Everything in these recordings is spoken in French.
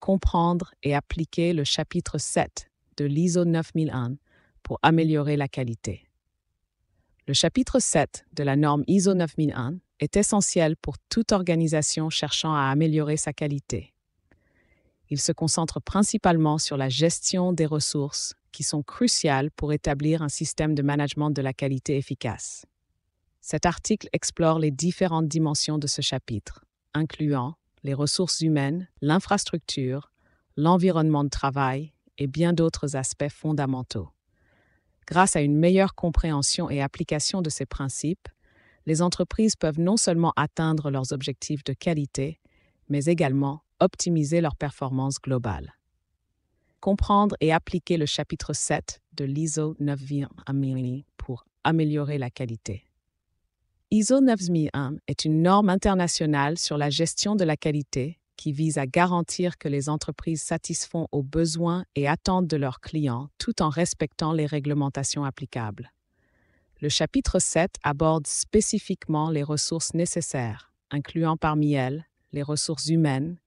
comprendre et appliquer le chapitre 7 de l'ISO 9001 pour améliorer la qualité. Le chapitre 7 de la norme ISO 9001 est essentiel pour toute organisation cherchant à améliorer sa qualité. Il se concentre principalement sur la gestion des ressources qui sont cruciales pour établir un système de management de la qualité efficace. Cet article explore les différentes dimensions de ce chapitre, incluant les ressources humaines, l'infrastructure, l'environnement de travail et bien d'autres aspects fondamentaux. Grâce à une meilleure compréhension et application de ces principes, les entreprises peuvent non seulement atteindre leurs objectifs de qualité, mais également optimiser leur performance globale. Comprendre et appliquer le chapitre 7 de l'ISO 9001 pour améliorer la qualité. ISO 9001 est une norme internationale sur la gestion de la qualité qui vise à garantir que les entreprises satisfont aux besoins et attentes de leurs clients tout en respectant les réglementations applicables. Le chapitre 7 aborde spécifiquement les ressources nécessaires, incluant parmi elles les ressources humaines,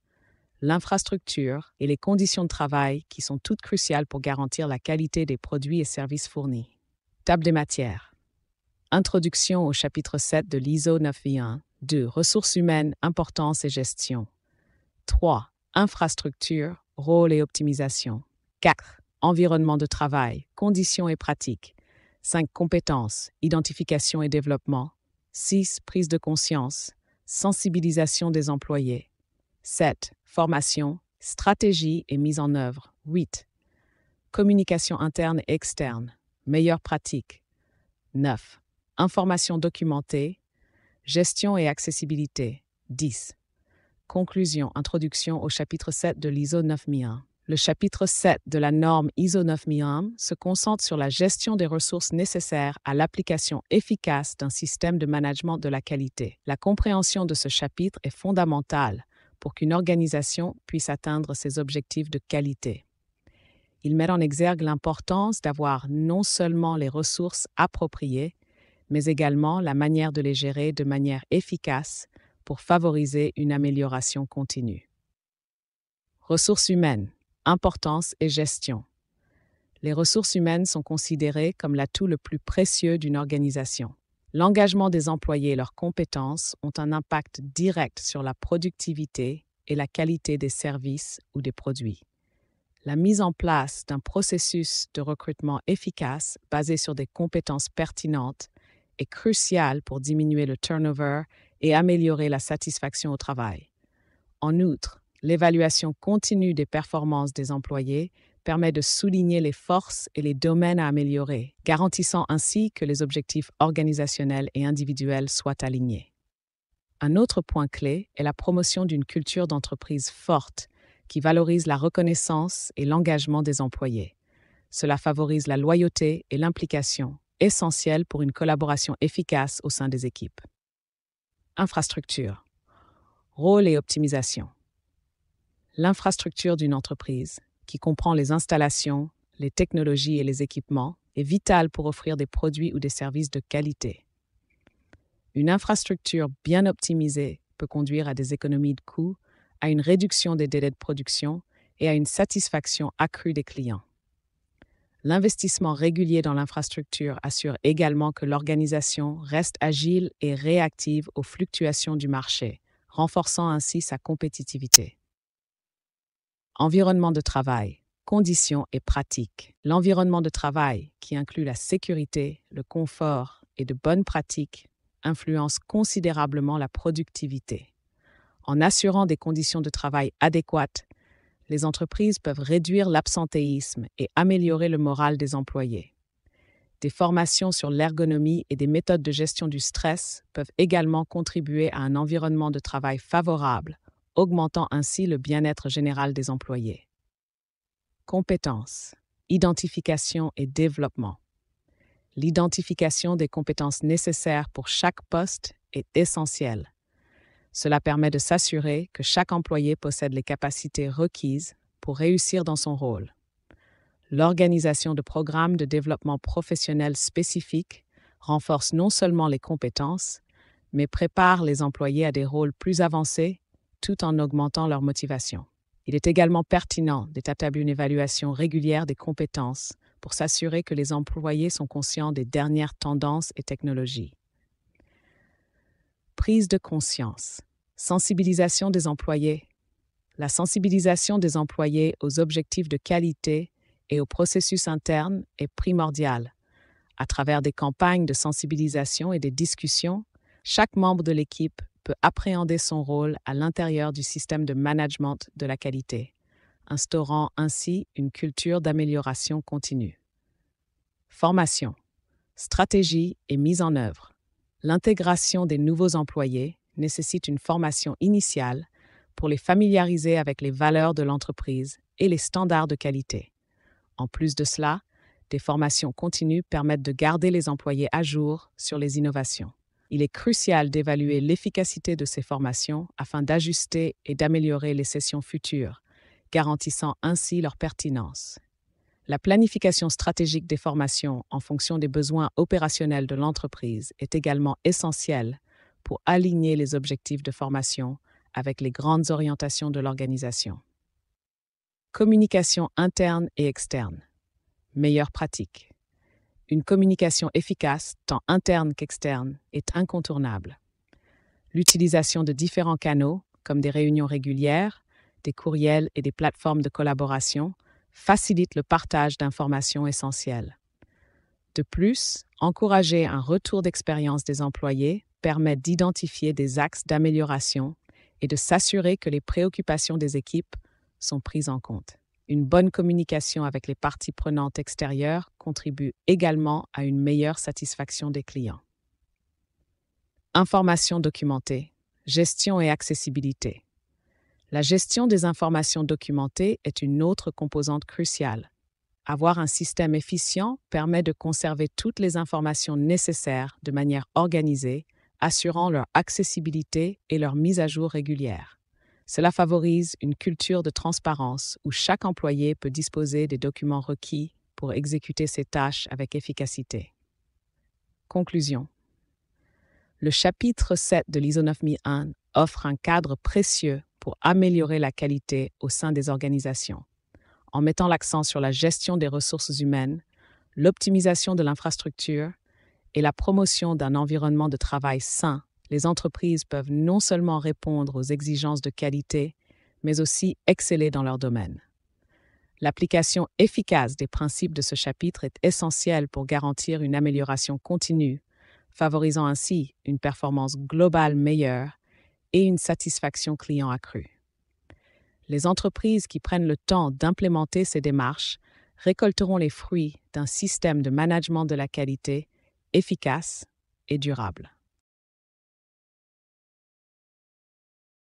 l'infrastructure et les conditions de travail qui sont toutes cruciales pour garantir la qualité des produits et services fournis. Table des matières. Introduction au chapitre 7 de l'ISO 9001. 2. Ressources humaines, importance et gestion. 3. Infrastructure, rôle et optimisation. 4. Environnement de travail, conditions et pratiques. 5. Compétences, identification et développement. 6. Prise de conscience, sensibilisation des employés. 7. Formation, stratégie et mise en œuvre. 8. Communication interne et externe, meilleures pratiques. 9. Information documentée, gestion et accessibilité. 10. Conclusion, introduction au chapitre 7 de l'ISO 9001. Le chapitre 7 de la norme ISO 9001 se concentre sur la gestion des ressources nécessaires à l'application efficace d'un système de management de la qualité. La compréhension de ce chapitre est fondamentale pour qu'une organisation puisse atteindre ses objectifs de qualité. Il met en exergue l'importance d'avoir non seulement les ressources appropriées, mais également la manière de les gérer de manière efficace pour favoriser une amélioration continue. Ressources humaines, importance et gestion. Les ressources humaines sont considérées comme l'atout le plus précieux d'une organisation. L'engagement des employés et leurs compétences ont un impact direct sur la productivité et la qualité des services ou des produits. La mise en place d'un processus de recrutement efficace basé sur des compétences pertinentes est cruciale pour diminuer le turnover et améliorer la satisfaction au travail. En outre, l'évaluation continue des performances des employés permet de souligner les forces et les domaines à améliorer, garantissant ainsi que les objectifs organisationnels et individuels soient alignés. Un autre point clé est la promotion d'une culture d'entreprise forte qui valorise la reconnaissance et l'engagement des employés. Cela favorise la loyauté et l'implication, essentielles pour une collaboration efficace au sein des équipes. Infrastructure. Rôle et optimisation. L'infrastructure d'une entreprise, qui comprend les installations, les technologies et les équipements, est vitale pour offrir des produits ou des services de qualité. Une infrastructure bien optimisée peut conduire à des économies de coûts, à une réduction des délais de production et à une satisfaction accrue des clients. L'investissement régulier dans l'infrastructure assure également que l'organisation reste agile et réactive aux fluctuations du marché, renforçant ainsi sa compétitivité. Environnement de travail, conditions et pratiques. L'environnement de travail, qui inclut la sécurité, le confort et de bonnes pratiques, influence considérablement la productivité. En assurant des conditions de travail adéquates, les entreprises peuvent réduire l'absentéisme et améliorer le moral des employés. Des formations sur l'ergonomie et des méthodes de gestion du stress peuvent également contribuer à un environnement de travail favorable, augmentant ainsi le bien-être général des employés. Compétences, identification et développement. L'identification des compétences nécessaires pour chaque poste est essentielle. Cela permet de s'assurer que chaque employé possède les capacités requises pour réussir dans son rôle. L'organisation de programmes de développement professionnel spécifiques renforce non seulement les compétences, mais prépare les employés à des rôles plus avancés tout en augmentant leur motivation. Il est également pertinent d'établir une évaluation régulière des compétences pour s'assurer que les employés sont conscients des dernières tendances et technologies. Prise de conscience. Sensibilisation des employés. La sensibilisation des employés aux objectifs de qualité et au processus interne est primordiale. À travers des campagnes de sensibilisation et des discussions, chaque membre de l'équipe peut appréhender son rôle à l'intérieur du système de management de la qualité, instaurant ainsi une culture d'amélioration continue. Formation, stratégie et mise en œuvre. L'intégration des nouveaux employés nécessite une formation initiale pour les familiariser avec les valeurs de l'entreprise et les standards de qualité. En plus de cela, des formations continues permettent de garder les employés à jour sur les innovations. Il est crucial d'évaluer l'efficacité de ces formations afin d'ajuster et d'améliorer les sessions futures, garantissant ainsi leur pertinence. La planification stratégique des formations en fonction des besoins opérationnels de l'entreprise est également essentielle pour aligner les objectifs de formation avec les grandes orientations de l'organisation. Communication interne et externe. Meilleure pratique. Une communication efficace, tant interne qu'externe, est incontournable. L'utilisation de différents canaux, comme des réunions régulières, des courriels et des plateformes de collaboration, facilite le partage d'informations essentielles. De plus, encourager un retour d'expérience des employés permet d'identifier des axes d'amélioration et de s'assurer que les préoccupations des équipes sont prises en compte. Une bonne communication avec les parties prenantes extérieures contribue également à une meilleure satisfaction des clients. Information documentée, gestion et accessibilité. La gestion des informations documentées est une autre composante cruciale. Avoir un système efficient permet de conserver toutes les informations nécessaires de manière organisée, assurant leur accessibilité et leur mise à jour régulière. Cela favorise une culture de transparence où chaque employé peut disposer des documents requis pour exécuter ses tâches avec efficacité. Conclusion. Le chapitre 7 de l'ISO 9001 offre un cadre précieux pour améliorer la qualité au sein des organisations, en mettant l'accent sur la gestion des ressources humaines, l'optimisation de l'infrastructure et la promotion d'un environnement de travail sain. Les entreprises peuvent non seulement répondre aux exigences de qualité, mais aussi exceller dans leur domaine. L'application efficace des principes de ce chapitre est essentielle pour garantir une amélioration continue, favorisant ainsi une performance globale meilleure et une satisfaction client accrue. Les entreprises qui prennent le temps d'implémenter ces démarches récolteront les fruits d'un système de management de la qualité efficace et durable.